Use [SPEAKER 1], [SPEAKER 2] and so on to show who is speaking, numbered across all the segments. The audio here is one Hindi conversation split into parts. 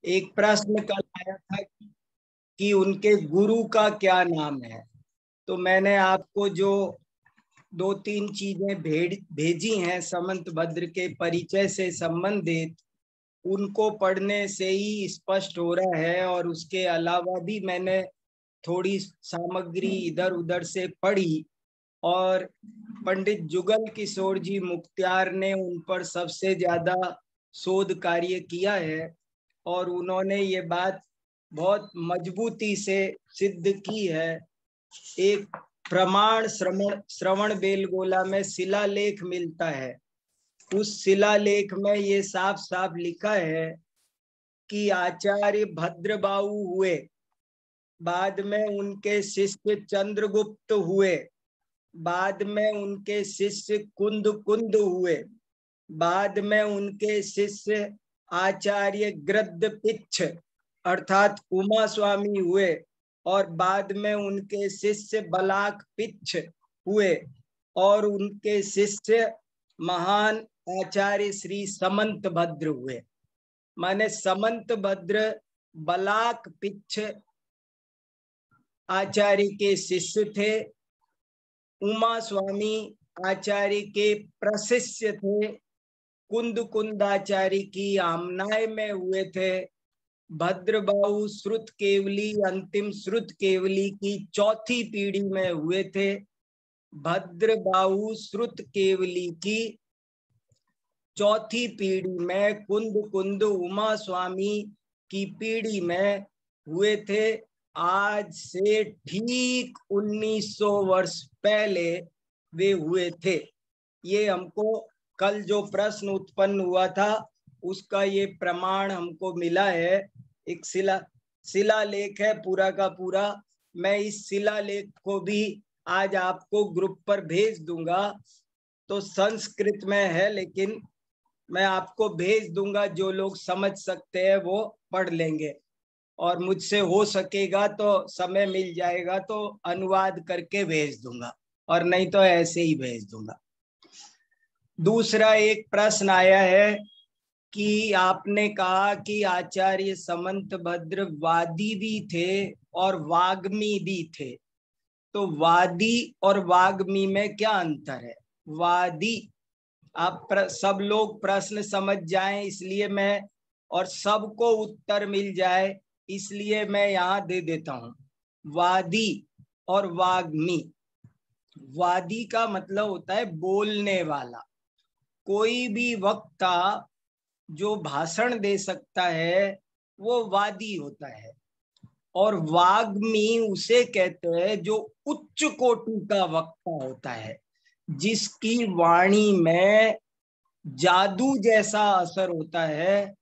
[SPEAKER 1] एक प्रश्न कल आया था कि उनके गुरु का क्या नाम है। तो मैंने आपको जो दो तीन चीजें भेजी हैं समंतभद्र के परिचय से संबंधित, उनको पढ़ने से ही स्पष्ट हो रहा है। और उसके अलावा भी मैंने थोड़ी सामग्री इधर उधर से पढ़ी और पंडित जुगल किशोर जी मुख्तियार ने उन पर सबसे ज्यादा शोध कार्य किया है और उन्होंने ये बात बहुत मजबूती से सिद्ध की है। एक प्रमाण श्रवण बेलगोला में शिलालेख मिलता है। उस शिलालेख में ये साफ साफ लिखा है कि आचार्य भद्रबाहु हुए, बाद में उनके शिष्य चंद्रगुप्त हुए, बाद में उनके शिष्य कुंद कुंद हुए, बाद में उनके शिष्य आचार्य गृद्धपिच्छ अर्थात उमा स्वामी हुए, और बाद में उनके शिष्य बलाक पिच्छ हुए, और उनके शिष्य महान आचार्य श्री समंत भद्र हुए। माने समंत भद्र बलाक पिच्छ आचार्य के शिष्य थे, उमा स्वामी आचार्य के प्रशिष्य थे, कुंद कुंदाचार्य की आमनाय में हुए थे, भद्रबाहु श्रुत केवली अंतिम श्रुत केवली की चौथी पीढ़ी में हुए थे, भद्रबाहु श्रुत केवली की चौथी पीढ़ी में कुंद कुंद उमा स्वामी की पीढ़ी में हुए थे। आज से ठीक 1900 वर्ष पहले वे हुए थे। ये हमको कल जो प्रश्न उत्पन्न हुआ था उसका ये प्रमाण हमको मिला है। एक शिलालेख है पूरा का पूरा। मैं इस शिलालेख को भी आज आपको ग्रुप पर भेज दूंगा। तो संस्कृत में है लेकिन मैं आपको भेज दूंगा, जो लोग समझ सकते हैं वो पढ़ लेंगे, और मुझसे हो सकेगा तो समय मिल जाएगा तो अनुवाद करके भेज दूंगा, और नहीं तो ऐसे ही भेज दूंगा। दूसरा एक प्रश्न आया है कि आपने कहा कि आचार्य समंत भद्र वादी भी थे और वाग्मी भी थे, तो वादी और वाग्मी में क्या अंतर है? वादी, आप सब लोग प्रश्न समझ जाएं इसलिए मैं, और सबको उत्तर मिल जाए इसलिए मैं यहाँ दे देता हूं। वादी और वाग्मी। वादी का मतलब होता है बोलने वाला, कोई भी वक्ता जो भाषण दे सकता है वो वादी होता है। और वाग्मी उसे कहते हैं जो उच्च कोटि का वक्ता होता है, जिसकी वाणी में जादू जैसा असर होता है,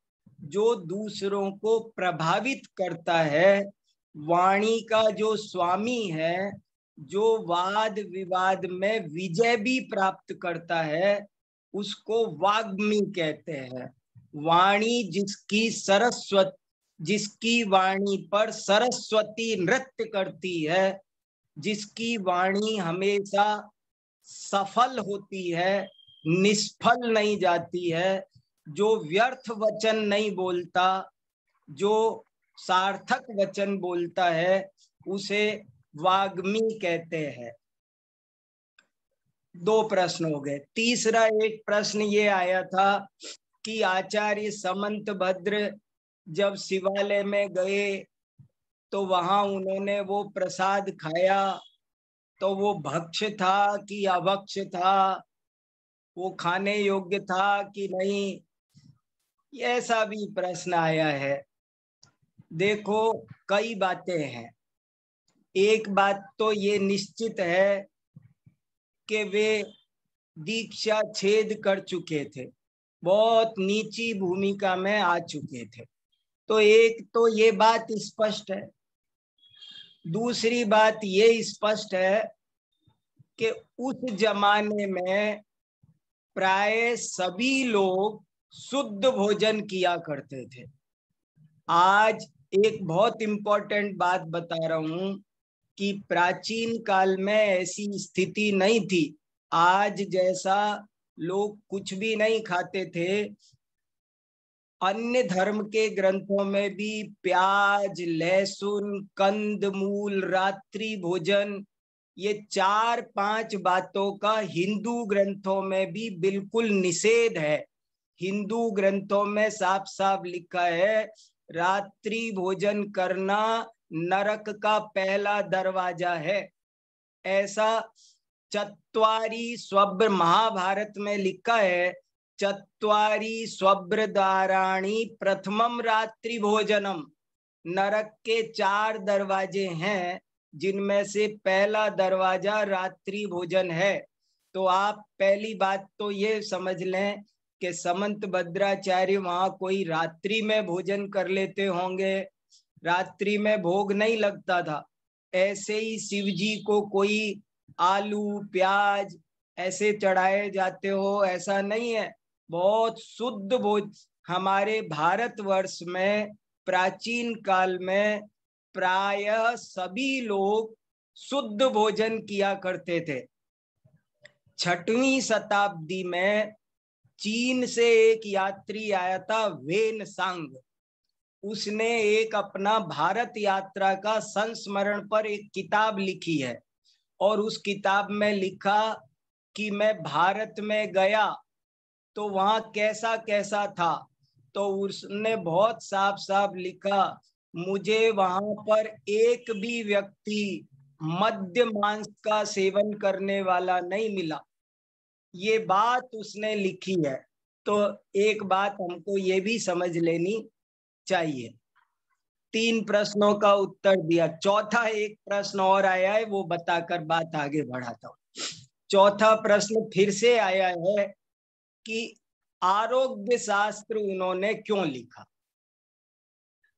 [SPEAKER 1] जो दूसरों को प्रभावित करता है। वाणी का जो स्वामी है, जो वाद विवाद में विजय भी प्राप्त करता है, उसको वाग्मी कहते हैं। वाणी जिसकी वाणी पर सरस्वती नृत्य करती है, जिसकी वाणी हमेशा सफल होती है, निष्फल नहीं जाती है, जो व्यर्थ वचन नहीं बोलता, जो सार्थक वचन बोलता है, उसे वाग्मी कहते हैं। दो प्रश्न हो गए। तीसरा एक प्रश्न ये आया था कि आचार्य समंत भद्र जब शिवालय में गए तो वहां उन्होंने वो प्रसाद खाया, तो वो भक्ष्य था कि अभक्ष्य था, वो खाने योग्य था कि नहीं, ऐसा भी प्रश्न आया है। देखो, कई बातें हैं। एक बात तो ये निश्चित है कि वे दीक्षा छेद कर चुके थे, बहुत नीची भूमिका में आ चुके थे, तो एक तो ये बात स्पष्ट है। दूसरी बात ये स्पष्ट है कि उस जमाने में प्राय सभी लोग शुद्ध भोजन किया करते थे। आज एक बहुत इंपॉर्टेंट बात बता रहा हूं कि प्राचीन काल में ऐसी स्थिति नहीं थी। आज जैसा लोग कुछ भी नहीं खाते थे, अन्य धर्म के ग्रंथों में भी प्याज, लहसुन, कंद मूल, रात्रि भोजन, ये 4-5 बातों का हिंदू ग्रंथों में भी बिल्कुल निषेध है। हिंदू ग्रंथों में साफ साफ लिखा है रात्रि भोजन करना नरक का पहला दरवाजा है। ऐसा चत्वारी स्वब्र महाभारत में लिखा है, चत्वारी स्वब्र द्वाराणि प्रथमम रात्रि भोजनम। नरक के 4 दरवाजे हैं, जिनमें से पहला दरवाजा रात्रि भोजन है। तो आप पहली बात तो ये समझ लें कि समंत भद्राचार्य वहां कोई रात्रि में भोजन कर लेते होंगे, रात्रि में भोग नहीं लगता था। ऐसे ही शिव जी को कोई आलू प्याज ऐसे चढ़ाए जाते हो, ऐसा नहीं है। बहुत शुद्ध भोज हमारे भारतवर्ष में प्राचीन काल में प्रायः सभी लोग शुद्ध भोजन किया करते थे। 6वीं शताब्दी में चीन से एक यात्री आया था, वेन सांग। उसने एक अपना भारत यात्रा का संस्मरण पर एक किताब लिखी है, और उस किताब में लिखा कि मैं भारत में गया तो वहां कैसा कैसा था। तो उसने बहुत साफ साफ लिखा, मुझे वहां पर एक भी व्यक्ति मद्य मांस का सेवन करने वाला नहीं मिला। ये बात उसने लिखी है। तो एक बात हमको ये भी समझ लेनी चाहिए। 3 प्रश्नों का उत्तर दिया, चौथा एक प्रश्न और आया है, वो बताकर बात आगे बढ़ाता हूँ। चौथा प्रश्न फिर से आया है कि आरोग्य शास्त्र उन्होंने क्यों लिखा।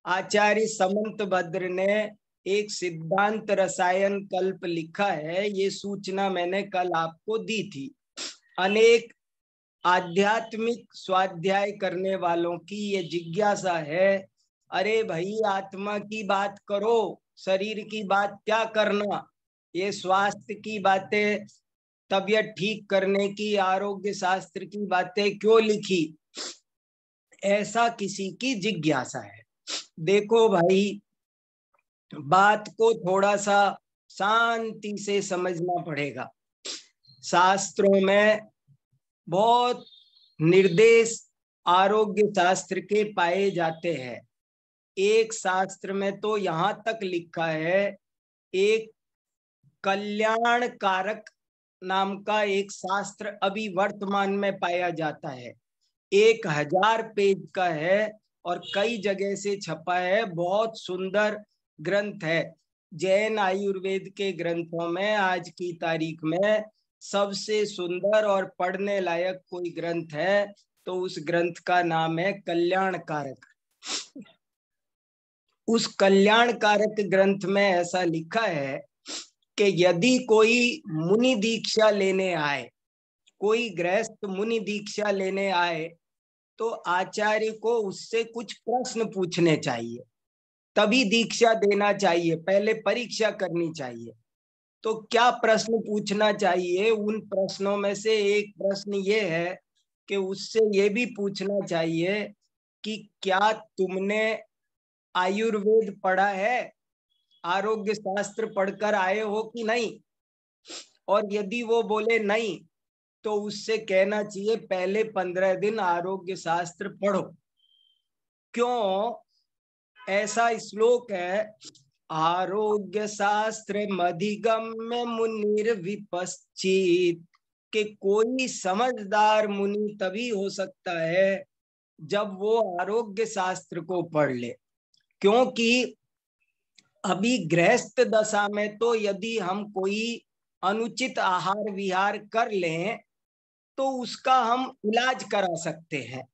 [SPEAKER 1] आचार्य समंत भद्र ने एक सिद्धांत रसायन कल्प लिखा है, ये सूचना मैंने कल आपको दी थी। अनेक आध्यात्मिक स्वाध्याय करने वालों की ये जिज्ञासा है, अरे भाई आत्मा की बात करो, शरीर की बात क्या करना, ये स्वास्थ्य की बातें, तबीयत ठीक करने की, आरोग्य शास्त्र की बातें क्यों लिखी, ऐसा किसी की जिज्ञासा है। देखो भाई, बात को थोड़ा सा शांति से समझना पड़ेगा। शास्त्रों में बहुत निर्देश आरोग्य शास्त्र के पाए जाते हैं। एक शास्त्र में तो यहाँ तक लिखा है, एक कल्याण कारक नाम का एक शास्त्र अभी वर्तमान में पाया जाता है। 1000 पेज का है और कई जगह से छपा है, बहुत सुंदर ग्रंथ है। जैन आयुर्वेद के ग्रंथों में आज की तारीख में सबसे सुंदर और पढ़ने लायक कोई ग्रंथ है तो उस ग्रंथ का नाम है कल्याण कारक। उस कल्याण कारक ग्रंथ में ऐसा लिखा है कि यदि कोई मुनि दीक्षा लेने आए, कोई गृहस्थ मुनि दीक्षा लेने आए, तो आचार्य को उससे कुछ प्रश्न पूछने चाहिए, तभी दीक्षा देना चाहिए, पहले परीक्षा करनी चाहिए। तो क्या प्रश्न पूछना चाहिए? उन प्रश्नों में से एक प्रश्न ये है कि उससे ये भी पूछना चाहिए कि क्या तुमने आयुर्वेद पढ़ा है, आरोग्य शास्त्र पढ़कर आए हो कि नहीं। और यदि वो बोले नहीं, तो उससे कहना चाहिए पहले 15 दिन आरोग्य शास्त्र पढ़ो। क्यों? ऐसा श्लोक है, आरोग्य शास्त्र मधिगम्य मुनिर विपश्चित, कि कोई समझदार मुनि तभी हो सकता है जब वो आरोग्य शास्त्र को पढ़ ले। क्योंकि अभी गृहस्थ दशा में तो यदि हम कोई अनुचित आहार विहार कर लें तो उसका हम इलाज करा सकते हैं,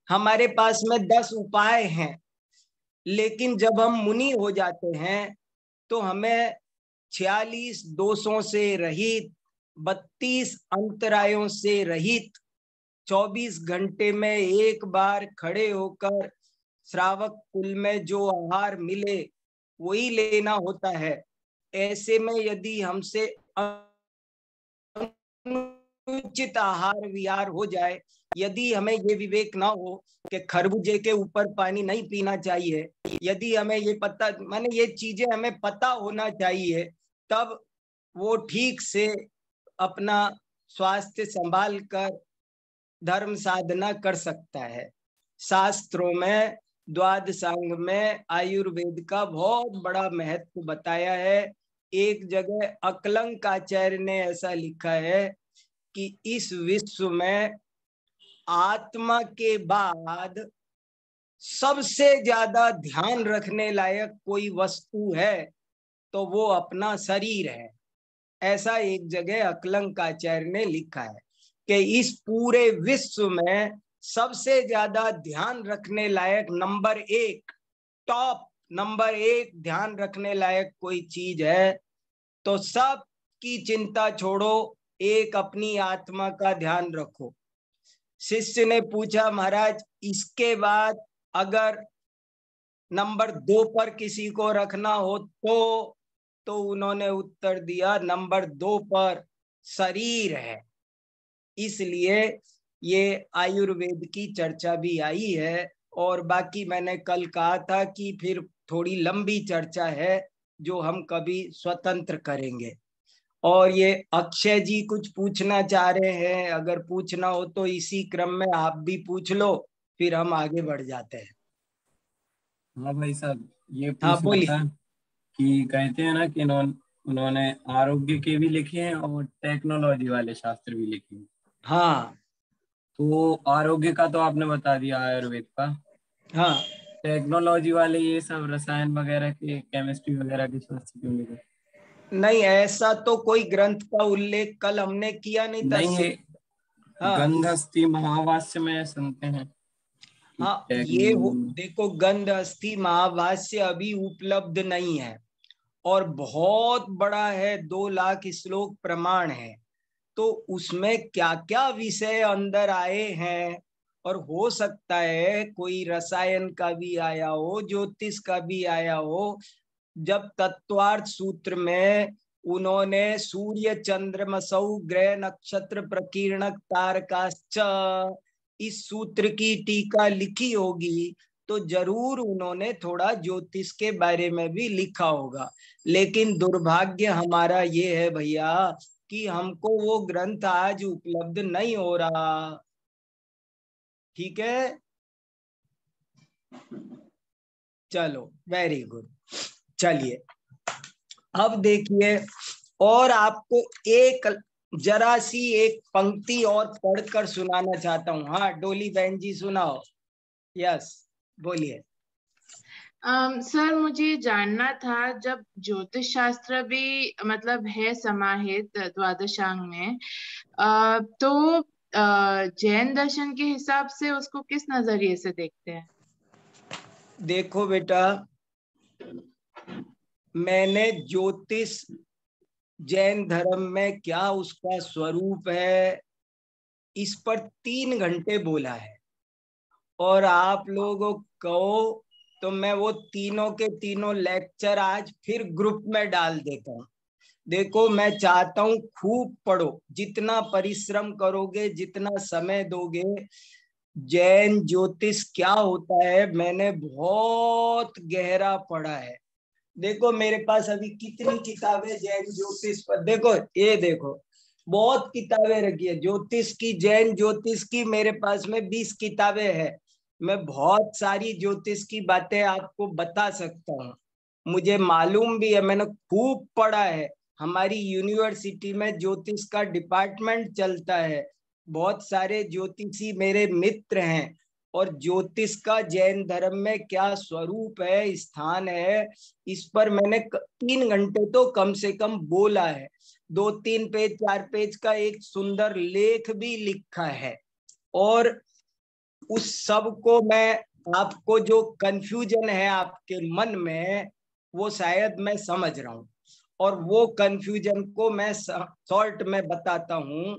[SPEAKER 1] हमारे पास में 10 उपाय हैं। लेकिन जब हम मुनि हो जाते हैं तो हमें 46 दोषों से रहित, 32 अंतरायों से रहित, 24 घंटे में एक बार खड़े होकर श्रावक कुल में जो आहार मिले वही लेना होता है। ऐसे में यदि हमसे उचित आहार विहार हो जाए, यदि हमें ये विवेक ना हो कि खरबूजे के ऊपर पानी नहीं पीना चाहिए, यदि हमें ये पता, माने ये चीजें हमें पता होना चाहिए, तब वो ठीक से अपना स्वास्थ्य संभाल कर धर्म साधना कर सकता है। शास्त्रों में द्वादशांग में आयुर्वेद का बहुत बड़ा महत्व बताया है। एक जगह अकलंकाचार्य ने ऐसा लिखा है कि इस विश्व में आत्मा के बाद सबसे ज्यादा ध्यान रखने लायक कोई वस्तु है तो वो अपना शरीर है। ऐसा एक जगह अकलंकाचार्य ने लिखा है कि इस पूरे विश्व में सबसे ज्यादा ध्यान रखने लायक नंबर 1, टॉप नंबर 1 ध्यान रखने लायक कोई चीज है तो सब की चिंता छोड़ो, एक अपनी आत्मा का ध्यान रखो। शिष्य ने पूछा, महाराज इसके बाद अगर नंबर 2 पर किसी को रखना हो तो उन्होंने उत्तर दिया नंबर 2 पर शरीर है। इसलिए ये आयुर्वेद की चर्चा भी आई है। और बाकी मैंने कल कहा था कि फिर थोड़ी लंबी चर्चा है जो हम कभी स्वतंत्र करेंगे। और ये अक्षय जी कुछ पूछना चाह रहे हैं, अगर पूछना हो तो इसी क्रम में आप भी पूछ लो, फिर हम आगे बढ़ जाते हैं।
[SPEAKER 2] हाँ भाई साहब, ये
[SPEAKER 1] हाँ
[SPEAKER 2] पूछना
[SPEAKER 1] बोलिए।
[SPEAKER 2] था कि कहते हैं ना कि उन्होंने आरोग्य के भी लिखे हैं और टेक्नोलॉजी वाले शास्त्र भी लिखे हैं।
[SPEAKER 1] हाँ
[SPEAKER 2] तो आरोग्य का तो आपने बता दिया, आयुर्वेद का।
[SPEAKER 1] हाँ।
[SPEAKER 2] टेक्नोलॉजी वाले ये सब रसायन वगैरह के, केमिस्ट्री वगैरह के शास्त्र क्यों लिखे?
[SPEAKER 1] नहीं, ऐसा तो कोई ग्रंथ का उल्लेख कल हमने किया नहीं था।
[SPEAKER 2] नहीं, ये
[SPEAKER 1] हाँ
[SPEAKER 2] गंधस्थी महावास्य में सुनते हैं कि
[SPEAKER 1] हाँ, ये हो देखो, गंध अस्थि महाभाष्य अभी उपलब्ध नहीं है और बहुत बड़ा है, 2 लाख श्लोक प्रमाण है। तो उसमें क्या क्या विषय अंदर आए हैं, और हो सकता है कोई रसायन का भी आया हो, ज्योतिष का भी आया हो। जब तत्वार्थ सूत्र में उन्होंने सूर्य चंद्रमसौ ग्रह नक्षत्र प्रकीर्णक तारकाश्च इस सूत्र की टीका लिखी होगी तो जरूर उन्होंने थोड़ा ज्योतिष के बारे में भी लिखा होगा। लेकिन दुर्भाग्य हमारा ये है भैया कि हमको वो ग्रंथ आज उपलब्ध नहीं हो रहा। ठीक है, चलो वेरी गुड। चलिए अब देखिए, और आपको एक जरा सी एक पंक्ति और पढ़कर सुनाना चाहता हूँ। हाँ डोली बहन जी सुनाओ। यस बोलिए।
[SPEAKER 3] सर मुझे जानना था, जब ज्योतिष शास्त्र भी मतलब है समाहित द्वादशांग में, तो जैन दर्शन के हिसाब से उसको किस नजरिए से देखते हैं?
[SPEAKER 1] देखो बेटा, मैंने ज्योतिष जैन धर्म में क्या उसका स्वरूप है इस पर 3 घंटे बोला है, और आप लोगों को तो मैं वो तीनों के तीनों लेक्चर आज फिर ग्रुप में डाल देता हूँ। देखो मैं चाहता हूँ खूब पढ़ो, जितना परिश्रम करोगे, जितना समय दोगे। जैन ज्योतिष क्या होता है मैंने बहुत गहरा पढ़ा है। देखो मेरे पास अभी कितनी किताबें जैन ज्योतिष पर, देखो ये देखो बहुत किताबें रखी है ज्योतिष की, जैन ज्योतिष की मेरे पास में 20 किताबें हैं। मैं बहुत सारी ज्योतिष की बातें आपको बता सकता हूँ, मुझे मालूम भी है, मैंने खूब पढ़ा है। हमारी यूनिवर्सिटी में ज्योतिष का डिपार्टमेंट चलता है, बहुत सारे ज्योतिषी मेरे मित्र हैं। और ज्योतिष का जैन धर्म में क्या स्वरूप है, स्थान है, इस पर मैंने 3 घंटे तो कम से कम बोला है। 2-3 पेज 4 पेज का एक सुंदर लेख भी लिखा है। और उस सब को मैं, आपको जो कंफ्यूजन है आपके मन में वो शायद मैं समझ रहा हूं, और वो कंफ्यूजन को मैं शॉर्ट में बताता हूं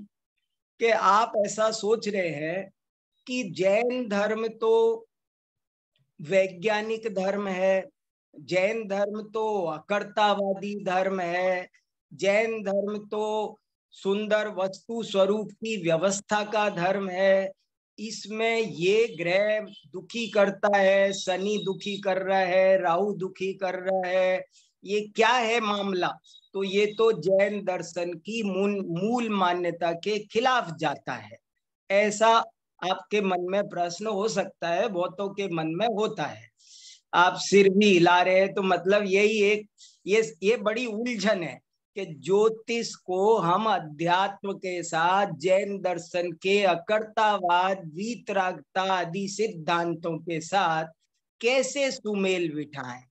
[SPEAKER 1] कि आप ऐसा सोच रहे हैं कि जैन धर्म तो वैज्ञानिक धर्म है, जैन धर्म तो अकर्तावादी धर्म है, जैन धर्म तो सुंदर वस्तु स्वरूप की व्यवस्था का धर्म है। इसमें ये ग्रह दुखी करता है, शनि दुखी कर रहा है, राहु दुखी कर रहा है, ये क्या है मामला? तो ये तो जैन दर्शन की मूल मान्यता के खिलाफ जाता है। ऐसा आपके मन में प्रश्न हो सकता है, बहुतों के मन में होता है। आप सिर भी हिला रहे हैं, तो मतलब यही एक ये बड़ी उलझन है कि ज्योतिष को हम अध्यात्म के साथ जैन दर्शन के अकर्तावाद, वीतरागता आदि सिद्धांतों के साथ कैसे सुमेल बिठाएं।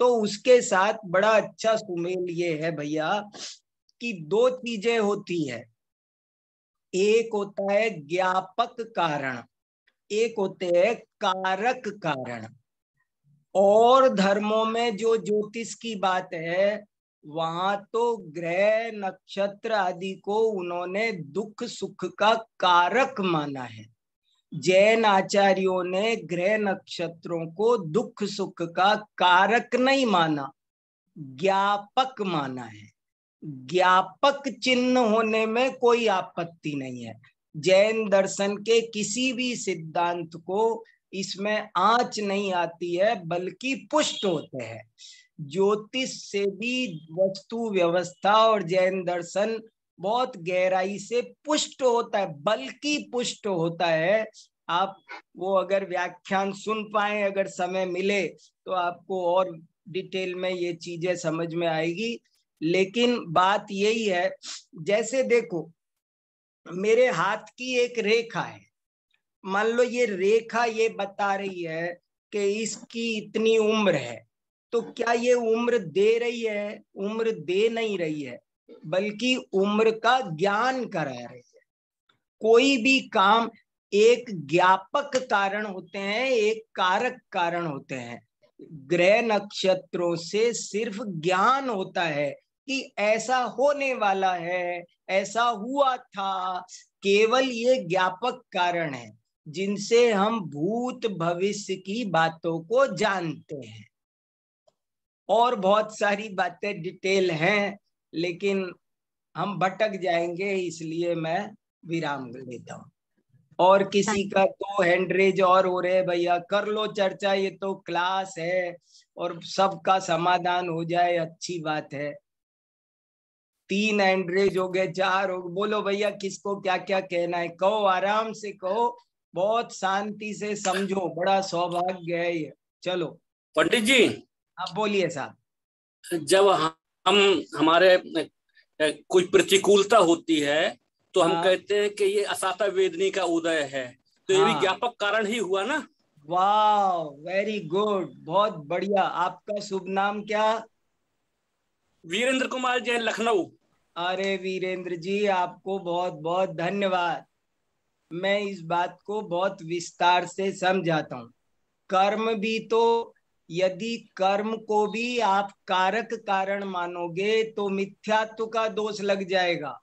[SPEAKER 1] तो उसके साथ बड़ा अच्छा सुमेल ये है भैया कि दो चीजें होती है। एक होता है ज्ञापक कारण, एक होते हैं कारक कारण। और धर्मों में जो ज्योतिष की बात है, वहां तो ग्रह नक्षत्र आदि को उन्होंने दुख सुख का कारक माना है। जैन आचार्यों ने ग्रह नक्षत्रों को दुख सुख का कारक नहीं माना, ज्ञापक माना है। ज्ञापक चिन्ह होने में कोई आपत्ति नहीं है। जैन दर्शन के किसी भी सिद्धांत को इसमें आंच नहीं आती है, बल्कि पुष्ट होते हैं। ज्योतिष से भी वस्तु व्यवस्था और जैन दर्शन बहुत गहराई से पुष्ट होता है, बल्कि पुष्ट होता है। आप वो अगर व्याख्यान सुन पाए, अगर समय मिले, तो आपको और डिटेल में ये चीजें समझ में आएगी। लेकिन बात यही है, जैसे देखो मेरे हाथ की एक रेखा है, मान लो ये रेखा ये बता रही है कि इसकी इतनी उम्र है, तो क्या ये उम्र दे रही है? उम्र दे नहीं रही है, बल्कि उम्र का ज्ञान करा रही है। कोई भी काम एक ज्ञापक कारण होते हैं, एक कारक कारण होते हैं। ग्रह नक्षत्रों से सिर्फ ज्ञान होता है कि ऐसा होने वाला है, ऐसा हुआ था। केवल ये ज्ञापक कारण है जिनसे हम भूत भविष्य की बातों को जानते हैं। और बहुत सारी बातें डिटेल हैं, लेकिन हम भटक जाएंगे, इसलिए मैं विराम लेता हूँ। और किसी का तो हैंडरेज और हो रहे, भैया कर लो चर्चा, ये तो क्लास है और सबका समाधान हो जाए, अच्छी बात है। 3 हैंडरेज हो गए, 4 हो गए, बोलो भैया किसको क्या क्या कहना है, कहो, आराम से कहो, बहुत शांति से समझो, बड़ा सौभाग्य है ये। चलो
[SPEAKER 4] पंडित जी,
[SPEAKER 1] आप बोलिए साहब।
[SPEAKER 4] जब हम हमारे कोई प्रतिकूलता होती है तो हम कहते हैं कि ये असाता वेदनी का उदय है, तो ये भी ज्ञापक कारण ही हुआ ना।
[SPEAKER 1] वाह, वेरी गुड, बहुत बढ़िया। आपका शुभ नाम क्या?
[SPEAKER 4] वीरेंद्र कुमार जैन, लखनऊ।
[SPEAKER 1] अरे वीरेंद्र जी, आपको बहुत बहुत धन्यवाद। मैं इस बात को बहुत विस्तार से समझाता हूँ। कर्म भी तो, यदि कर्म को भी आप कारक कारण मानोगे तो मिथ्यात्व का दोष लग जाएगा।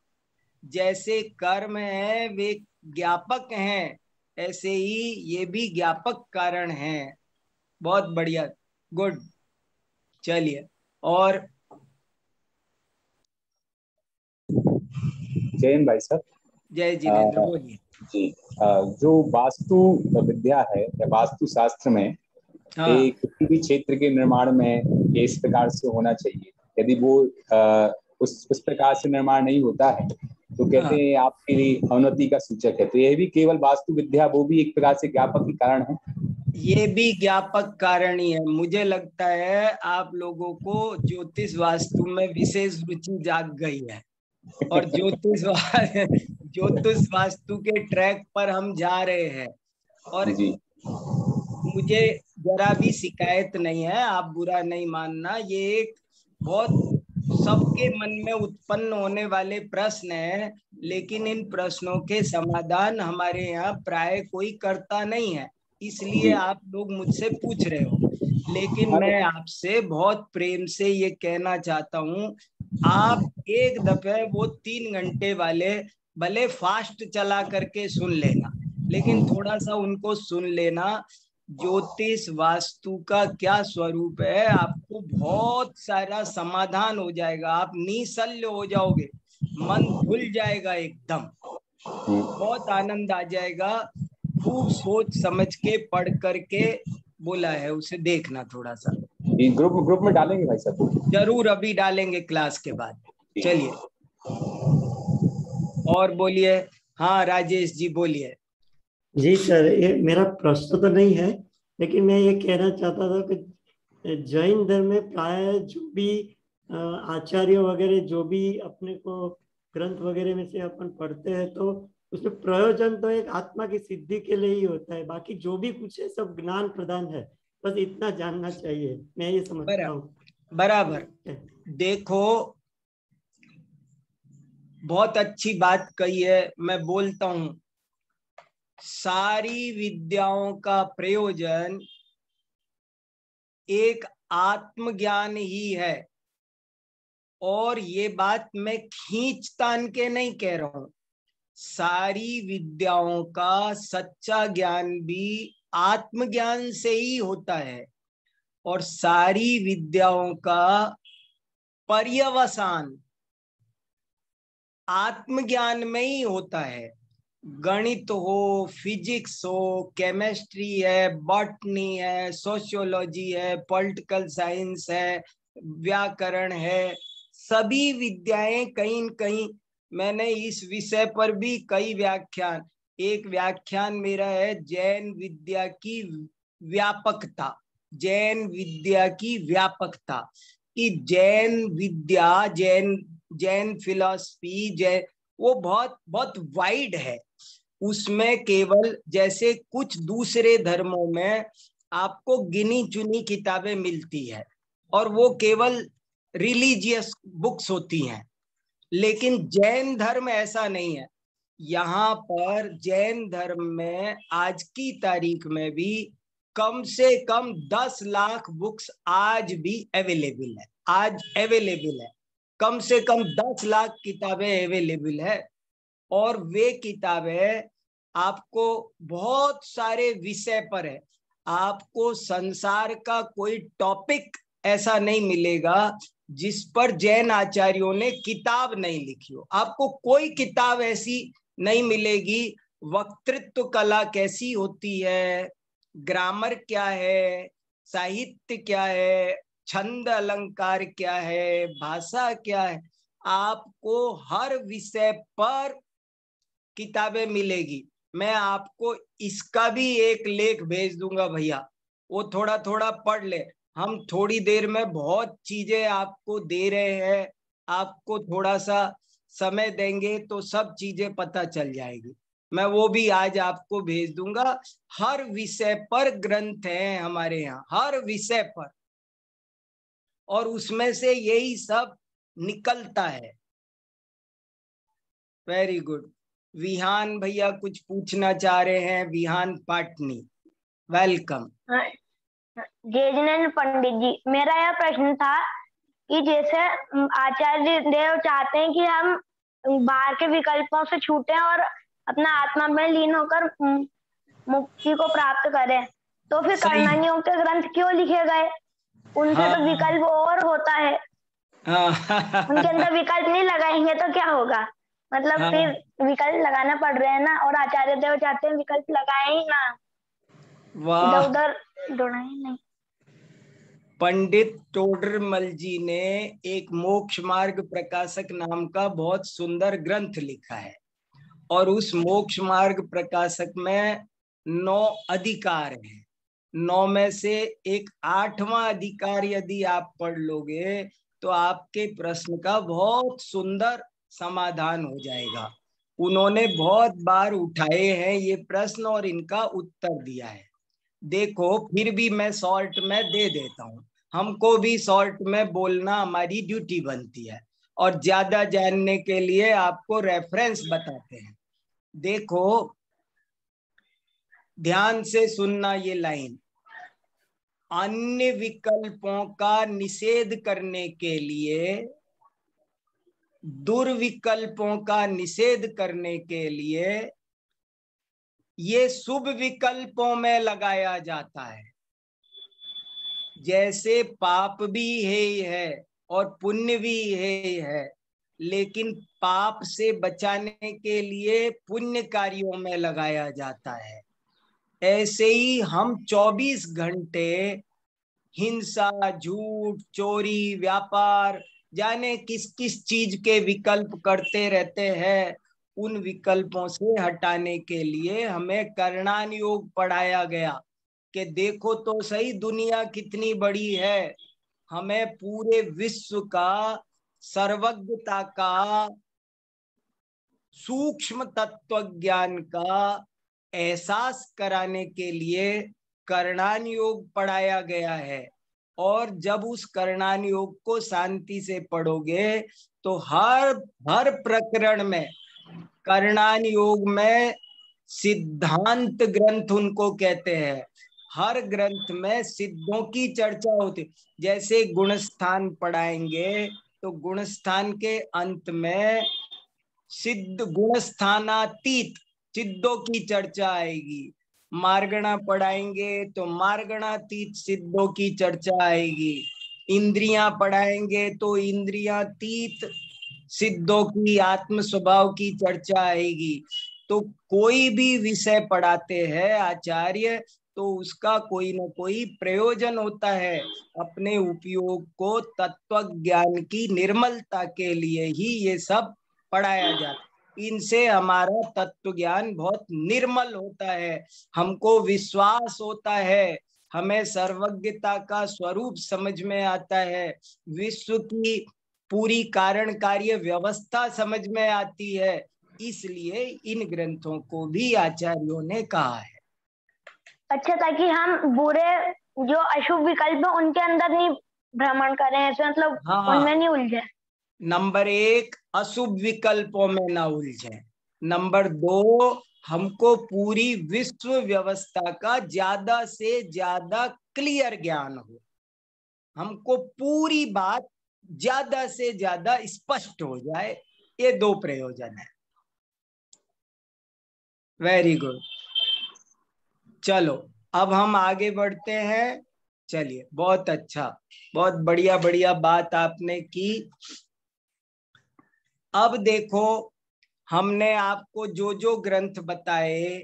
[SPEAKER 1] जैसे कर्म है वे ज्ञापक हैं, ऐसे ही ये भी ज्ञापक कारण हैं। बहुत बढ़िया, गुड। चलिए, और
[SPEAKER 5] जैन भाई साहब।
[SPEAKER 1] जय जिनेंद्र, बोलिए
[SPEAKER 5] जी। जो वास्तु विद्या है या वास्तु शास्त्र में किसी भी क्षेत्र के निर्माण में इस प्रकार से होना चाहिए। यदि वो उस प्रकार से निर्माण नहीं होता है तो कहते हैं आपके लिए अवनति का सूचक है। तो यह भी केवल वास्तु विद्या, वो भी एक प्रकार से ज्ञापक ही कारण है।
[SPEAKER 1] ये भी ज्ञापक कारण ही है। मुझे लगता है आप लोगों को ज्योतिष वास्तु में विशेष रुचि जाग गई है और ज्योतिष वास्तु के ट्रैक पर हम जा रहे हैं। और मुझे जरा भी शिकायत नहीं है, आप बुरा नहीं मानना। ये एक बहुत सबके मन में उत्पन्न होने वाले प्रश्न है, लेकिन इन प्रश्नों के समाधान हमारे यहाँ प्राय कोई करता नहीं है, इसलिए आप लोग मुझसे पूछ रहे हो। लेकिन मैं आपसे बहुत प्रेम से ये कहना चाहता हूँ, आप एक दफे वो 3 घंटे वाले भले फास्ट चला करके सुन लेना, लेकिन थोड़ा सा उनको सुन लेना। ज्योतिष वास्तु का क्या स्वरूप है, आपको बहुत सारा समाधान हो जाएगा, आप निशल्य हो जाओगे। मन खुल जाएगा एकदम, बहुत आनंद आ जाएगा। खूब सोच समझ के पढ़ करके बोला है उसे, देखना थोड़ा सा।
[SPEAKER 5] ग्रुप में डालेंगे भाई साहब?
[SPEAKER 1] जरूर, अभी डालेंगे क्लास के बाद। चलिए और बोलिए। हाँ राजेश जी बोलिए।
[SPEAKER 6] जी सर, ये मेरा प्रश्न तो नहीं है, लेकिन मैं ये कहना चाहता था कि जैन धर्म में प्राय जो भी आचार्य वगैरह जो भी अपने को ग्रंथ वगैरह में से अपन पढ़ते हैं, तो उसमें प्रयोजन तो एक आत्मा की सिद्धि के लिए ही होता है, बाकी जो भी कुछ है सब ज्ञान प्रदान है। बस इतना जानना चाहिए, मैं ये समझता हूँ।
[SPEAKER 1] बराबर। देखो बहुत अच्छी बात कही है। मैं बोलता हूँ सारी विद्याओं का प्रयोजन एक आत्मज्ञान ही है। और ये बात मैं खींच तान के नहीं कह रहा हूं, सारी विद्याओं का सच्चा ज्ञान भी आत्मज्ञान से ही होता है। और सारी विद्याओं का पर्यवसान आत्मज्ञान में ही होता है। गणित हो, फिजिक्स हो, केमिस्ट्री है, बॉटनी है, सोशियोलॉजी है, पॉलिटिकल साइंस है, व्याकरण है, सभी विद्याएं कहीं न कहीं, मैंने इस विषय पर भी कई व्याख्यान, एक व्याख्यान मेरा है जैन विद्या की व्यापकता, जैन विद्या की व्यापकता, कि जैन विद्या, जैन फिलॉसफी, जैन वो बहुत बहुत वाइड है। उसमें केवल जैसे कुछ दूसरे धर्मों में आपको गिनी चुनी किताबें मिलती है और वो केवल रिलीजियस बुक्स होती हैं, लेकिन जैन धर्म ऐसा नहीं है। यहाँ पर जैन धर्म में आज की तारीख में भी कम से कम 10 लाख बुक्स आज भी अवेलेबल है, आज अवेलेबल है, कम से कम 10 लाख किताबें अवेलेबल है। और वे किताबें आपको बहुत सारे विषय पर है, आपको संसार का कोई टॉपिक ऐसा नहीं मिलेगा जिस पर जैन आचार्यों ने किताब नहीं लिखी हो। आपको कोई किताब ऐसी नहीं मिलेगी, वक्तृत्व कला कैसी होती है, ग्रामर क्या है, साहित्य क्या है, छंद अलंकार क्या है, भाषा क्या है, आपको हर विषय पर किताबें मिलेगी। मैं आपको इसका भी एक लेख भेज दूंगा भैया, वो थोड़ा थोड़ा पढ़ ले। हम थोड़ी देर में बहुत चीजें आपको दे रहे हैं, आपको थोड़ा सा समय देंगे तो सब चीजें पता चल जाएगी। मैं वो भी आज आपको भेज दूंगा। हर विषय पर ग्रंथ हैं हमारे यहाँ, हर विषय पर, और उसमें से यही सब निकलता है। Very good. विहान भैया कुछ पूछना चाह रहे हैं, विहान पाटनी, वेलकम।
[SPEAKER 7] जय जिनेन्द्र पंडित जी, मेरा यह प्रश्न था कि जैसे आचार्य देव चाहते हैं कि हम बाहर के विकल्पों से छूटें और अपना आत्मा में लीन होकर मुक्ति को प्राप्त करें, तो फिर कर्णनियों के ग्रंथ क्यों लिखे गए? उनसे तो विकल्प और होता है। उनके अंदर विकल्प नहीं लगाएंगे तो क्या होगा? मतलब फिर विकल्प लगाना पड़ रहे हैं ना, और आचार्य देव चाहते हैं विकल्प लगाए ही ना, इधर उधर ढूंढे नहीं।
[SPEAKER 1] पंडित टोडरमल जी ने एक मोक्ष मार्ग प्रकाशक नाम का बहुत सुंदर ग्रंथ लिखा है, और उस मोक्ष मार्ग प्रकाशक में 9 अधिकार हैं। 9 में से एक 8वां अधिकार यदि आप पढ़ लोगे तो आपके प्रश्न का बहुत सुंदर समाधान हो जाएगा। उन्होंने बहुत बार उठाए हैं ये प्रश्न और इनका उत्तर दिया है। देखो फिर भी मैं शॉर्ट में दे देता हूँ, हमको भी शॉर्ट में बोलना हमारी ड्यूटी बनती है, और ज्यादा जानने के लिए आपको रेफरेंस बताते हैं। देखो ध्यान से सुनना ये लाइन, अन्य विकल्पों का निषेध करने के लिए, दुर्विकल्पों का निषेध करने के लिए ये शुभ विकल्पों में लगाया जाता है। जैसे पाप भी है और पुण्य भी है, लेकिन पाप से बचाने के लिए पुण्य कार्यों में लगाया जाता है। ऐसे ही हम 24 घंटे हिंसा, झूठ, चोरी, व्यापार, जाने किस किस चीज के विकल्प करते रहते हैं। उन विकल्पों से हटाने के लिए हमें करणान योग पढ़ाया गया कि देखो तो सही दुनिया कितनी बड़ी है। हमें पूरे विश्व का सर्वज्ञता का, सूक्ष्म तत्व ज्ञान का एहसास कराने के लिए करणान योग पढ़ाया गया है। और जब उस करणान योग को शांति से पढ़ोगे तो हर प्रकरण में, करणान योग में सिद्धांत ग्रंथ उनको कहते हैं, हर ग्रंथ में सिद्धों की चर्चा होती। जैसे गुणस्थान पढ़ाएंगे तो गुणस्थान के अंत में सिद्ध गुणस्थानातीत सिद्धों की चर्चा आएगी। मार्गणा पढ़ाएंगे तो मार्गणातीत सिद्धों की चर्चा आएगी। इंद्रियां पढ़ाएंगे तो इंद्रियातीत सिद्धों की, आत्म स्वभाव की चर्चा आएगी। तो कोई भी विषय पढ़ाते हैं आचार्य तो उसका कोई न कोई प्रयोजन होता है। अपने उपयोग को तत्व ज्ञान की निर्मलता के लिए ही ये सब पढ़ाया जाता। इनसे हमारा तत्व ज्ञान बहुत निर्मल होता है, हमको विश्वास होता है, हमें सर्वज्ञता का स्वरूप समझ में आता है, विश्व की पूरी कारण कार्य व्यवस्था समझ में आती है। इसलिए इन ग्रंथों को भी आचार्यों ने कहा है।
[SPEAKER 7] अच्छा, ताकि हम बुरे जो अशुभ विकल्प है उनके अंदर नहीं भ्रमण करें, ऐसे मतलब
[SPEAKER 1] हाँ,
[SPEAKER 7] उनमें नहीं उलझे।
[SPEAKER 1] नंबर 1, अशुभ विकल्पों में ना उलझे। नंबर 2, हमको पूरी विश्व व्यवस्था का ज्यादा से ज्यादा क्लियर ज्ञान हो, हमको पूरी बात ज्यादा से ज्यादा स्पष्ट हो जाए। ये 2 प्रयोजन है। Very good. चलो अब हम आगे बढ़ते हैं। चलिए, बहुत अच्छा, बहुत बढ़िया बढ़िया बात आपने की। अब देखो, हमने आपको जो जो ग्रंथ बताए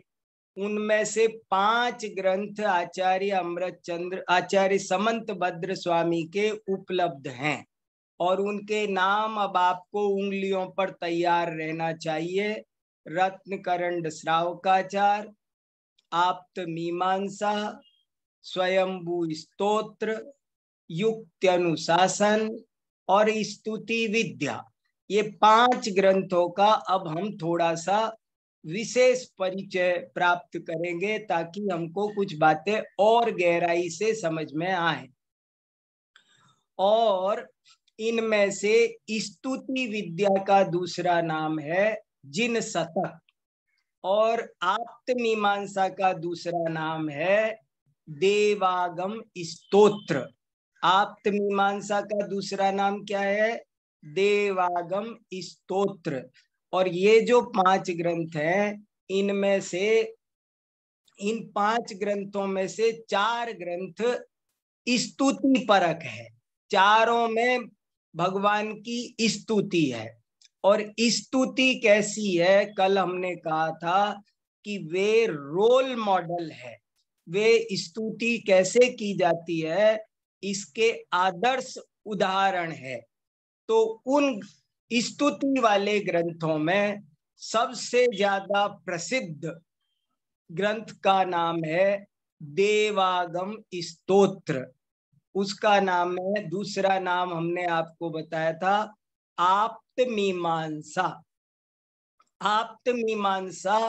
[SPEAKER 1] उनमें से 5 ग्रंथ आचार्य अमृतचंद्र, आचार्य समंत भद्र स्वामी के उपलब्ध हैं और उनके नाम अब आपको उंगलियों पर तैयार रहना चाहिए। रत्नकरंड श्रावकाचार, आप्त मीमांसा, स्वयंभू स्तोत्र, युक्त्यनुशासन और स्तुति विद्या। ये 5 ग्रंथों का अब हम थोड़ा सा विशेष परिचय प्राप्त करेंगे ताकि हमको कुछ बातें और गहराई से समझ में आए। और इनमें से स्तुति विद्या का दूसरा नाम है जिन शतक और आप्त मीमांसा का दूसरा नाम है देवागम स्तोत्र। आप्त मीमांसा का दूसरा नाम क्या है? देवागम स्तोत्र। और ये जो 5 ग्रंथ हैं, इनमें से, इन 5 ग्रंथों में से 4 ग्रंथ स्तुति परक है। चारों में भगवान की स्तुति है। और स्तुति कैसी है? कल हमने कहा था कि वे रोल मॉडल है। वे स्तुति कैसे की जाती है इसके आदर्श उदाहरण है। तो उन स्तुति वाले ग्रंथों में सबसे ज्यादा प्रसिद्ध ग्रंथ का नाम है देवागम स्तोत्र। उसका नाम है, दूसरा नाम हमने आपको बताया था, आप्त मीमांसा। आप्त मीमांसा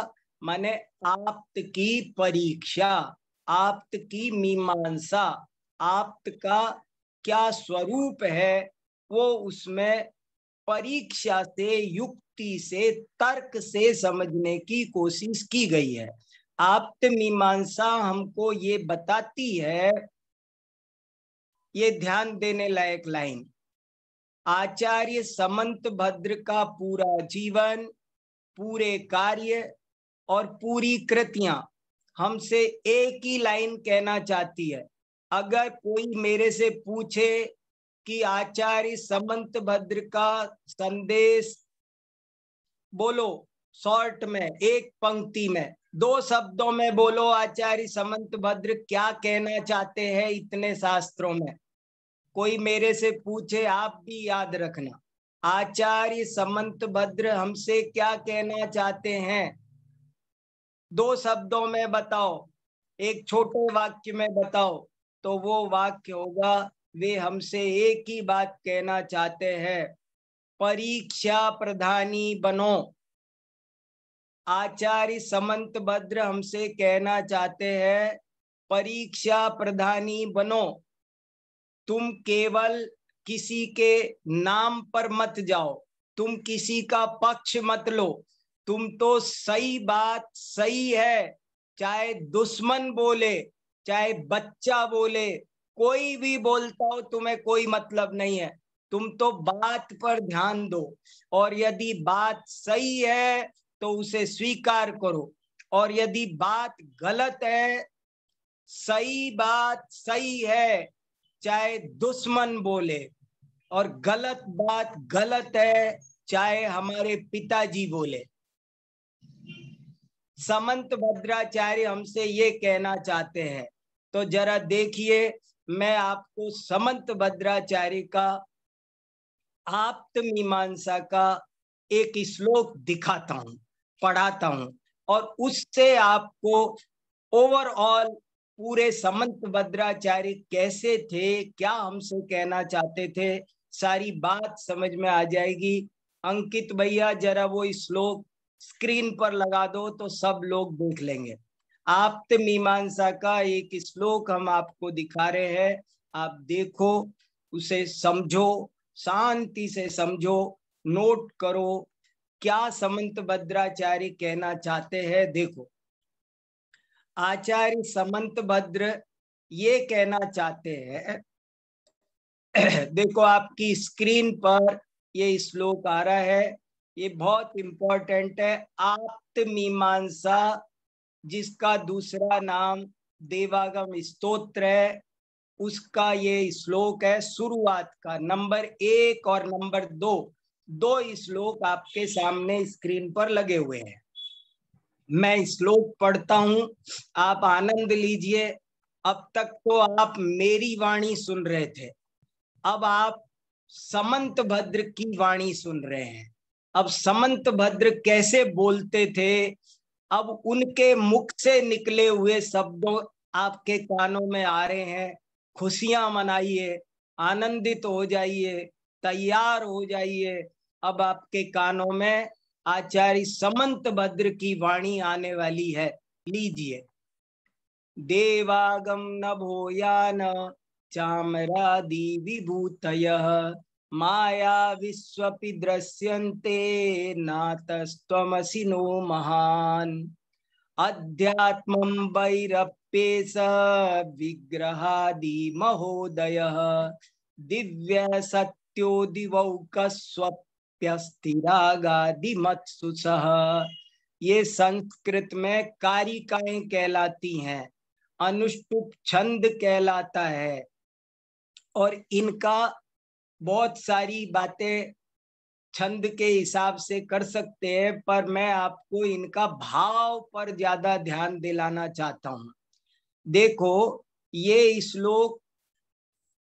[SPEAKER 1] माने आप्त की परीक्षा, आप्त की मीमांसा। आप्त का क्या स्वरूप है वो उसमें परीक्षा से, युक्ति से, तर्क से समझने की कोशिश की गई है। आप्त मीमांसा हमको ये बताती है, ये ध्यान देने लायक लाइन, आचार्य समंत भद्र का पूरा जीवन, पूरे कार्य और पूरी कृतियां हमसे एक ही लाइन कहना चाहती है। अगर कोई मेरे से पूछे कि आचार्य समंतभद्र का संदेश बोलो, शॉर्ट में, एक पंक्ति में, 2 शब्दों में बोलो, आचार्य समंतभद्र क्या कहना चाहते हैं इतने शास्त्रों में। कोई मेरे से पूछे, आप भी याद रखना, आचार्य समंतभद्र हमसे क्या कहना चाहते हैं, 2 शब्दों में बताओ, एक छोटे वाक्य में बताओ, तो वो वाक्य होगा, वे हमसे एक ही बात कहना चाहते हैं, परीक्षा प्रधानी बनो। आचार्य समंतभद्र हमसे कहना चाहते हैं, परीक्षा प्रधानी बनो। तुम केवल किसी के नाम पर मत जाओ, तुम किसी का पक्ष मत लो, तुम तो सही बात सही है, चाहे दुश्मन बोले, चाहे बच्चा बोले, कोई भी बोलता हो, तुम्हें कोई मतलब नहीं है, तुम तो बात पर ध्यान दो, और यदि बात सही है तो उसे स्वीकार करो, और यदि बात गलत है, सही बात सही है चाहे दुश्मन बोले, और गलत बात गलत है चाहे हमारे पिताजी बोले। समंतभद्राचार्य हमसे ये कहना चाहते हैं। तो जरा देखिए, मैं आपको समंतभद्राचार्य का आप्तमीमांसा का एक श्लोक दिखाता हूं, पढ़ाता हूं, और उससे आपको ओवरऑल पूरे समंतभद्राचार्य कैसे थे, क्या हमसे कहना चाहते थे, सारी बात समझ में आ जाएगी। अंकित भैया जरा वो श्लोक स्क्रीन पर लगा दो तो सब लोग देख लेंगे। आप्तमीमांसा का एक श्लोक हम आपको दिखा रहे हैं, आप देखो, उसे समझो, शांति से समझो, नोट करो क्या समंतभद्राचार्य कहना चाहते हैं। देखो, आचार्य समंतभद्र ये कहना चाहते हैं, देखो आपकी स्क्रीन पर ये श्लोक आ रहा है, ये बहुत इंपॉर्टेंट है। आप्तमीमांसा, जिसका दूसरा नाम देवागम स्तोत्र है, उसका ये श्लोक है, शुरुआत का नंबर 1 और नंबर 2 श्लोक आपके सामने स्क्रीन पर लगे हुए हैं। मैं श्लोक पढ़ता हूं, आप आनंद लीजिए। अब तक तो आप मेरी वाणी सुन रहे थे, अब आप समंतभद्र की वाणी सुन रहे हैं। अब समंतभद्र कैसे बोलते थे, अब उनके मुख से निकले हुए शब्दों आपके कानों में आ रहे हैं। खुशियां मनाइए, आनंदित हो जाइए, तैयार हो जाइए। अब आपके कानों में आचार्य समंतभद्र की वाणी आने वाली है। लीजिए, देवागम नभोयान चामरादि विभूतयः माया विश्वपि दृश्यन्ते नातस्त्वमसि नो महान् अध्यात्मं वैरप्येष विग्रहादि महोदयः दिव्य सत्यो दिवौकस्वप्यस्थिरागादि मत्सुसः। ये संस्कृत में कारिकाएं कहलाती हैं, अनुष्टुप छंद कहलाता है, और इनका बहुत सारी बातें छंद के हिसाब से कर सकते हैं, पर मैं आपको इनका भाव पर ज्यादा ध्यान दिलाना चाहता हूं। देखो, ये श्लोक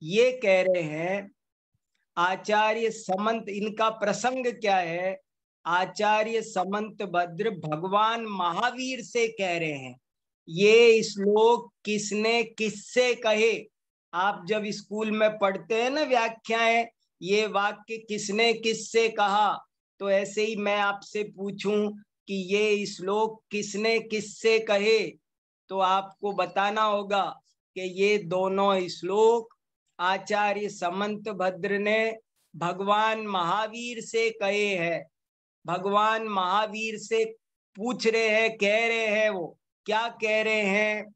[SPEAKER 1] ये कह रहे हैं, आचार्य समंत, इनका प्रसंग क्या है, आचार्य समंतभद्र भगवान महावीर से कह रहे हैं। ये श्लोक किसने किससे कहे, आप जब स्कूल में पढ़ते हैं ना व्याख्याएं, ये वाक्य किसने किससे कहा, तो ऐसे ही मैं आपसे पूछूं कि ये श्लोक किसने किससे कहे, तो आपको बताना होगा कि ये दोनों श्लोक आचार्य समंतभद्र ने भगवान महावीर से कहे हैं। भगवान महावीर से पूछ रहे हैं, कह रहे हैं, वो क्या कह रहे हैं।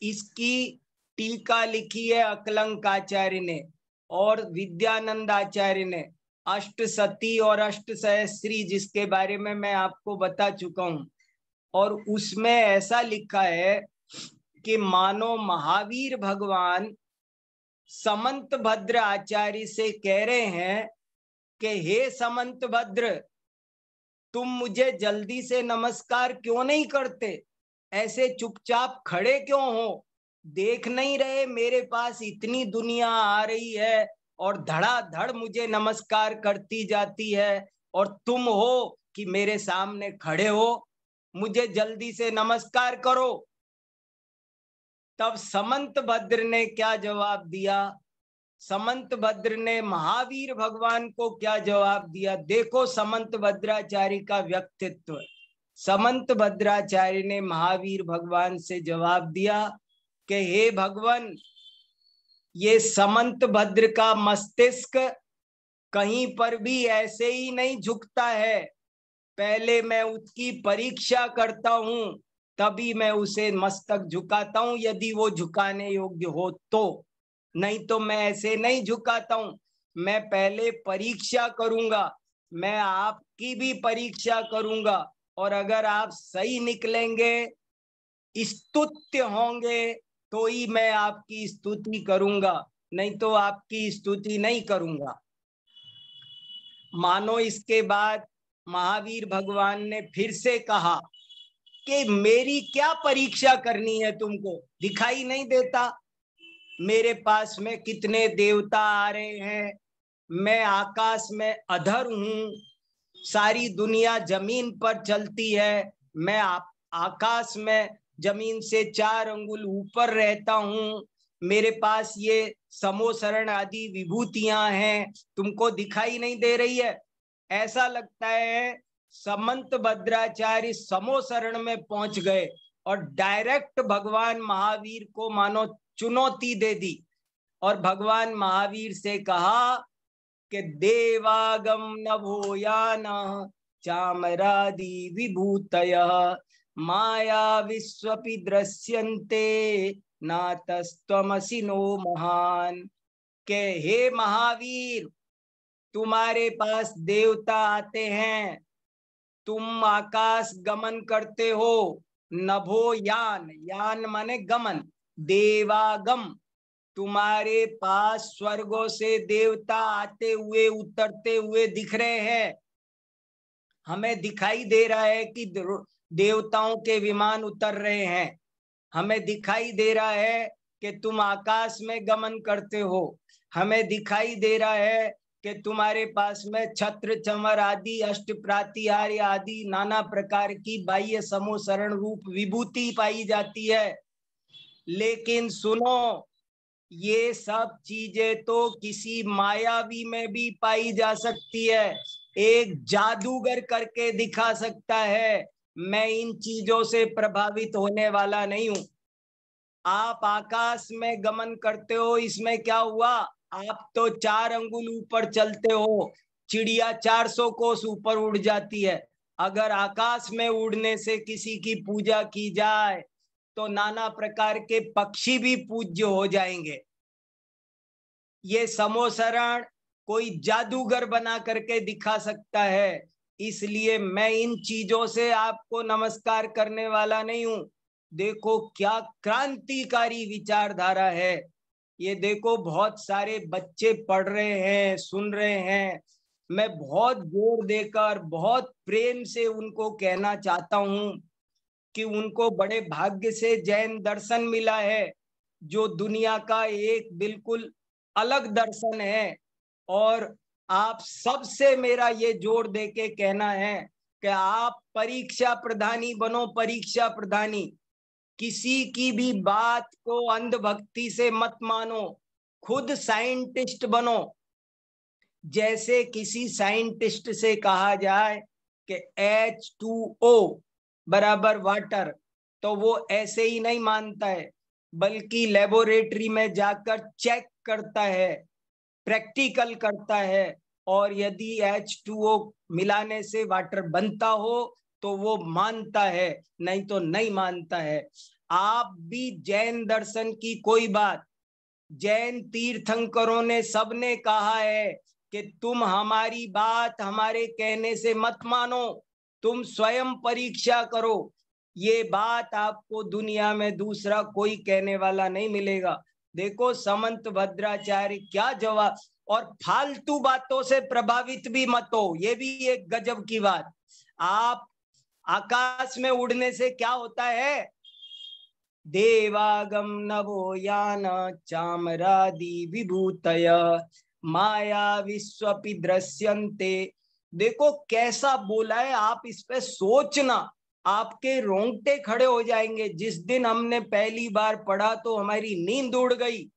[SPEAKER 1] इसकी टीका लिखी है अकलंकाचार्य ने, और विद्यानंद आचार्य ने अष्टसती और अष्टसहस्री, जिसके बारे में मैं आपको बता चुका हूं, और उसमें ऐसा लिखा है कि मानो महावीर भगवान समंत भद्र आचार्य से कह रहे हैं कि हे समंत भद्र, तुम मुझे जल्दी से नमस्कार क्यों नहीं करते? ऐसे चुपचाप खड़े क्यों हो? देख नहीं रहे मेरे पास इतनी दुनिया आ रही है और धड़ाधड़ मुझे नमस्कार करती जाती है, और तुम हो कि मेरे सामने खड़े हो, मुझे जल्दी से नमस्कार करो। तब समंत भद्र ने क्या जवाब दिया? समंत भद्र ने महावीर भगवान को क्या जवाब दिया? देखो समंत भद्राचार्य का व्यक्तित्व। समंत भद्राचार्य ने महावीर भगवान से जवाब दिया कि हे भगवान, ये समंत भद्र का मस्तिष्क कहीं पर भी ऐसे ही नहीं झुकता है। पहले मैं उसकी परीक्षा करता हूं, तभी मैं उसे मस्तक झुकाता हूं, यदि वो झुकाने योग्य हो तो, नहीं तो मैं ऐसे नहीं झुकाता हूं। मैं पहले परीक्षा करूंगा, मैं आपकी भी परीक्षा करूंगा, और अगर आप सही निकलेंगे, स्तुत्य होंगे, तो ही मैं आपकी स्तुति करूंगा, नहीं तो आपकी स्तुति नहीं करूंगा। मानो इसके बाद महावीर भगवान ने फिर से कहा कि मेरी क्या परीक्षा करनी है तुमको? दिखाई नहीं देता मेरे पास में कितने देवता आ रहे हैं? मैं आकाश में अधर हूं, सारी दुनिया जमीन पर चलती है, मैं आकाश में जमीन से 4 अंगुल ऊपर रहता हूं, मेरे पास ये समोसरण आदि विभूतियां हैं, तुमको दिखाई नहीं दे रही है? ऐसा लगता है समंत भद्राचार्य समोसरण में पहुंच गए और डायरेक्ट भगवान महावीर को मानो चुनौती दे दी, और भगवान महावीर से कहा कि देवागम नभोयान चामरादि विभूतयः माया विश्वपि दृश्यन्ते नातस्त्वमसि नो महान। के हे महावीर, तुम्हारे पास देवता आते हैं, तुम आकाश गमन करते हो, नभो यान, यान माने गमन, देवागम, तुम्हारे पास स्वर्गों से देवता आते हुए उतरते हुए दिख रहे हैं। हमें दिखाई दे रहा है कि देवताओं के विमान उतर रहे हैं, हमें दिखाई दे रहा है कि तुम आकाश में गमन करते हो, हमें दिखाई दे रहा है कि तुम्हारे पास में छत्र चमर आदि अष्ट प्रातिहार्य आदि नाना प्रकार की बाह्य समोसरण रूप विभूति पाई जाती है। लेकिन सुनो, ये सब चीजें तो किसी मायावी में भी पाई जा सकती है, एक जादूगर करके दिखा सकता है। मैं इन चीजों से प्रभावित होने वाला नहीं हूं। आप आकाश में गमन करते हो, इसमें क्या हुआ? आप तो 4 अंगुल ऊपर चलते हो, चिड़िया 400 कोस ऊपर उड़ जाती है। अगर आकाश में उड़ने से किसी की पूजा की जाए तो नाना प्रकार के पक्षी भी पूज्य हो जाएंगे। ये समोसरण कोई जादूगर बना करके दिखा सकता है, इसलिए मैं इन चीजों से आपको नमस्कार करने वाला नहीं हूं। देखो क्या क्रांतिकारी विचारधारा है ये। देखो बहुत सारे बच्चे पढ़ रहे हैं, सुन रहे हैं। मैं बहुत जोर देकर बहुत प्रेम से उनको कहना चाहता हूं कि उनको बड़े भाग्य से जैन दर्शन मिला है, जो दुनिया का एक बिल्कुल अलग दर्शन है। और आप सबसे मेरा ये जोर दे के कहना है कि आप परीक्षा प्रधानी बनो, परीक्षा प्रधानी। किसी की भी बात को अंधभक्ति से मत मानो, खुद साइंटिस्ट बनो। जैसे किसी साइंटिस्ट से कहा जाए कि H2O बराबर वाटर, तो वो ऐसे ही नहीं मानता है, बल्कि लेबोरेटरी में जाकर चेक करता है, प्रैक्टिकल करता है, और यदि H2O मिलाने से वाटर बनता हो तो वो मानता है, नहीं तो नहीं मानता है। आप भी जैन दर्शन की कोई बात, जैन तीर्थंकरों ने सबने कहा है कि तुम हमारी बात हमारे कहने से मत मानो, तुम स्वयं परीक्षा करो। ये बात आपको दुनिया में दूसरा कोई कहने वाला नहीं मिलेगा। देखो समंत भद्राचार्य क्या जवाब। और फालतू बातों से प्रभावित भी मत हो, ये भी एक गजब की बात। आप आकाश में उड़ने से क्या होता है? देवागम नभो यान चामरादि विभूतय माया विश्वपि दृश्यन्ते। देखो कैसा बोला है, आप इस पे सोचना, आपके रोंगटे खड़े हो जाएंगे। जिस दिन हमने पहली बार पढ़ा तो हमारी नींद उड़ गई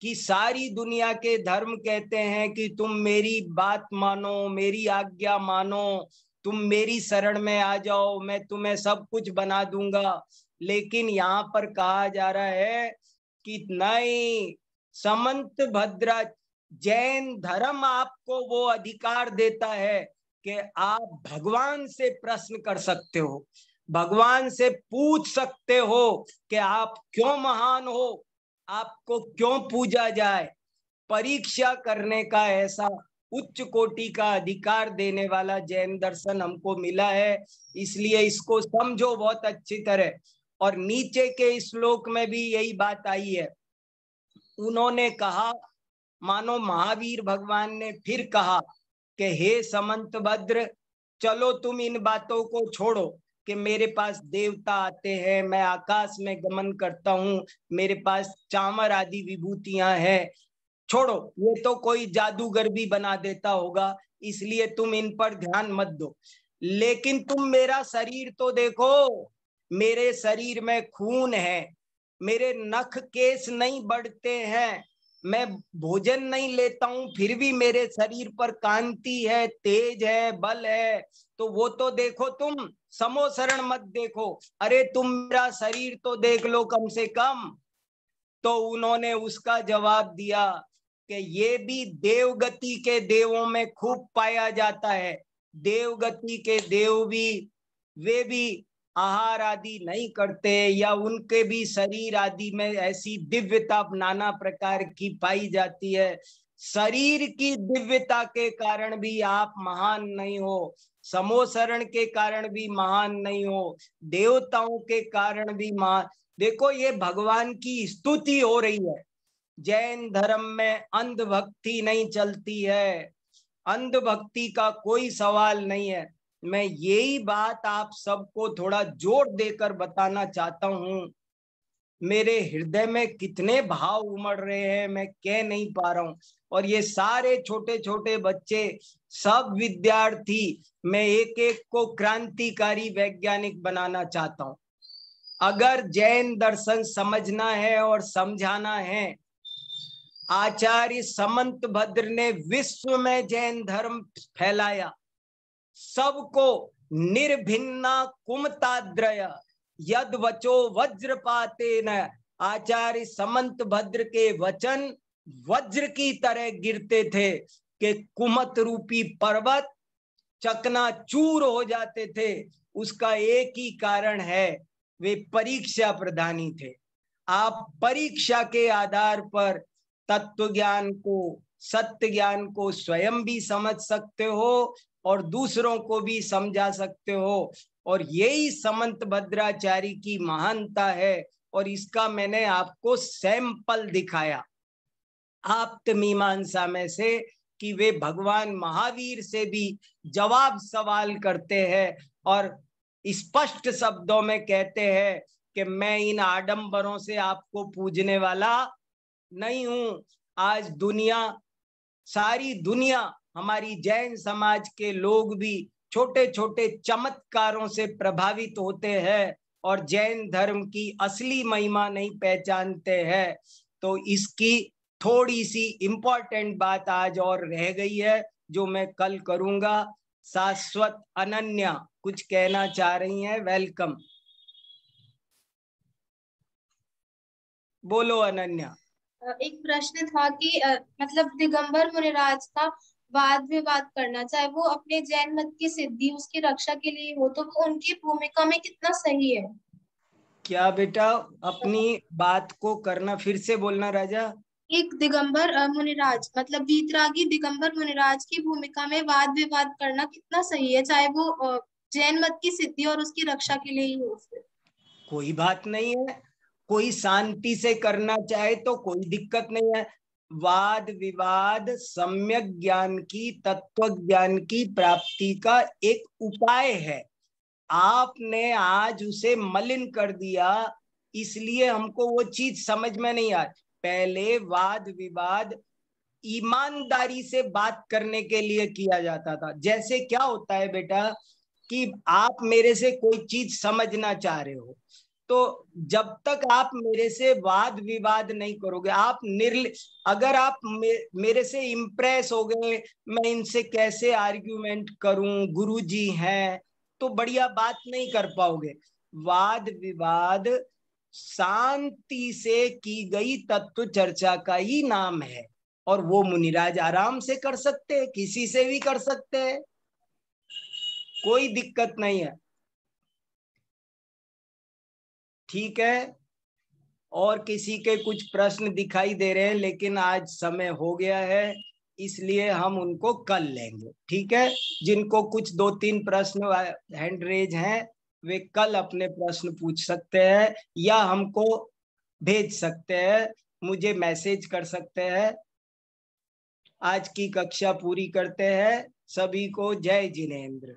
[SPEAKER 1] कि सारी दुनिया के धर्म कहते हैं कि तुम मेरी बात मानो, मेरी आज्ञा मानो, तुम मेरी शरण में आ जाओ, मैं तुम्हें सब कुछ बना दूंगा। लेकिन यहाँ पर कहा जा रहा है कि नहीं, समंत भद्रा जैन धर्म आपको वो अधिकार देता है कि आप भगवान से प्रश्न कर सकते हो, भगवान से पूछ सकते हो कि आप क्यों महान हो, आपको क्यों पूजा जाए। परीक्षा करने का ऐसा उच्च कोटि का अधिकार देने वाला जैन दर्शन हमको मिला है, इसलिए इसको समझो बहुत अच्छी तरह। और नीचे के श्लोक में भी यही बात आई है। उन्होंने कहा, मानो महावीर भगवान ने फिर कहा कि हे समंत भद्र, चलो तुम इन बातों को छोड़ो कि मेरे पास देवता आते हैं, मैं आकाश में गमन करता हूँ, मेरे पास चामर आदि विभूतियां हैं, छोड़ो, ये तो कोई जादूगर भी बना देता होगा, इसलिए तुम इन पर ध्यान मत दो। लेकिन तुम मेरा शरीर तो देखो, मेरे शरीर में खून है, मेरे नख केस नहीं बढ़ते हैं, मैं भोजन नहीं लेता हूं, फिर भी मेरे शरीर पर कांति है, तेज है, बल है, तो वो तो देखो तुम, समोसरण मत देखो, अरे तुम मेरा शरीर तो देख लो कम से कम। तो उन्होंने उसका जवाब दिया कि ये भी देवगति के देवों में खूब पाया जाता है। देवगति के देव भी, वे भी आहार आदि नहीं करते, या उनके भी शरीर आदि में ऐसी दिव्यता नाना प्रकार की पाई जाती है। शरीर की दिव्यता के कारण भी आप महान नहीं हो, समोसरण के कारण भी महान नहीं हो, देवताओं के कारण भी महान। देखो ये भगवान की स्तुति हो रही है। जैन धर्म में अंधभक्ति नहीं चलती है, अंधभक्ति का कोई सवाल नहीं है। मैं यही बात आप सबको थोड़ा जोर देकर बताना चाहता हूँ। मेरे हृदय में कितने भाव उमड़ रहे हैं मैं कह नहीं पा रहा हूँ। और ये सारे छोटे छोटे बच्चे, सब विद्यार्थी, मैं एक एक को क्रांतिकारी वैज्ञानिक बनाना चाहता हूँ। अगर जैन दर्शन समझना है और समझाना है, आचार्य समंत भद्र ने विश्व में जैन धर्म फैलाया, सबको निर्भिन्ना कुमताद्रय यद वचो वज्रपातेन। आचार्य समंत भद्र के वचन वज्र की तरह गिरते थे कि कुमत रूपी पर्वत चकनाचूर हो जाते थे। उसका एक ही कारण है, वे परीक्षा प्रधानी थे। आप परीक्षा के आधार पर तत्व ज्ञान को, सत्य ज्ञान को स्वयं भी समझ सकते हो और दूसरों को भी समझा सकते हो। और यही समंत भद्राचार्य की महानता है। और इसका मैंने आपको सैंपल दिखाया आप्त मीमांसा में से कि वे भगवान महावीर से भी जवाब सवाल करते हैं और स्पष्ट शब्दों में कहते हैं कि मैं इन आडंबरों से आपको पूजने वाला नहीं हूं। आज दुनिया, सारी दुनिया, हमारी जैन समाज के लोग भी छोटे छोटे चमत्कारों से प्रभावित होते हैं और जैन धर्म की असली महिमा नहीं पहचानते हैं। तो इसकी थोड़ी सी इंपॉर्टेंट बात आज और रह गई है जो मैं कल करूंगा। शाश्वत अनन्या कुछ कहना चाह रही हैं, वेलकम, बोलो अनन्या।
[SPEAKER 8] एक प्रश्न था कि मतलब दिगंबर मुनिराज का वाद विवाद करना, चाहे वो अपने जैन मत की सिद्धि, उसकी रक्षा के लिए हो, तो वो उनकी भूमिका में कितना सही है?
[SPEAKER 1] क्या बेटा, अपनी बात को करना, फिर से बोलना राजा।
[SPEAKER 8] एक दिगंबर मुनिराज, मतलब वीतरागी दिगंबर मुनिराज की भूमिका में वाद विवाद करना कितना सही है, चाहे वो जैन मत की सिद्धि और उसकी रक्षा के लिए ही हो? फिर
[SPEAKER 1] कोई बात नहीं है, कोई शांति से करना चाहे तो कोई दिक्कत नहीं है। वाद विवाद सम्यक ज्ञान की, तत्व ज्ञान की प्राप्ति का एक उपाय है। आपने आज उसे मलिन कर दिया, इसलिए हमको वो चीज समझ में नहीं आ। पहले वाद विवाद ईमानदारी से बात करने के लिए किया जाता था। जैसे क्या होता है बेटा कि आप मेरे से कोई चीज समझना चाह रहे हो, तो जब तक आप मेरे से वाद विवाद नहीं करोगे, आप अगर आप मेरे से इम्प्रेस हो गए, मैं इनसे कैसे आर्ग्यूमेंट करूं, गुरुजी हैं, तो बढ़िया बात नहीं कर पाओगे। वाद विवाद शांति से की गई तत्व चर्चा का ही नाम है, और वो मुनिराज आराम से कर सकते हैं, किसी से भी कर सकते हैं, कोई दिक्कत नहीं है। ठीक है, और किसी के कुछ प्रश्न दिखाई दे रहे हैं, लेकिन आज समय हो गया है, इसलिए हम उनको कल लेंगे। ठीक है, जिनको कुछ 2-3 प्रश्न हैंड रेज हैं, वे कल अपने प्रश्न पूछ सकते हैं, या हमको भेज सकते हैं, मुझे मैसेज कर सकते हैं। आज की कक्षा पूरी करते हैं। सभी को जय जिनेंद्र।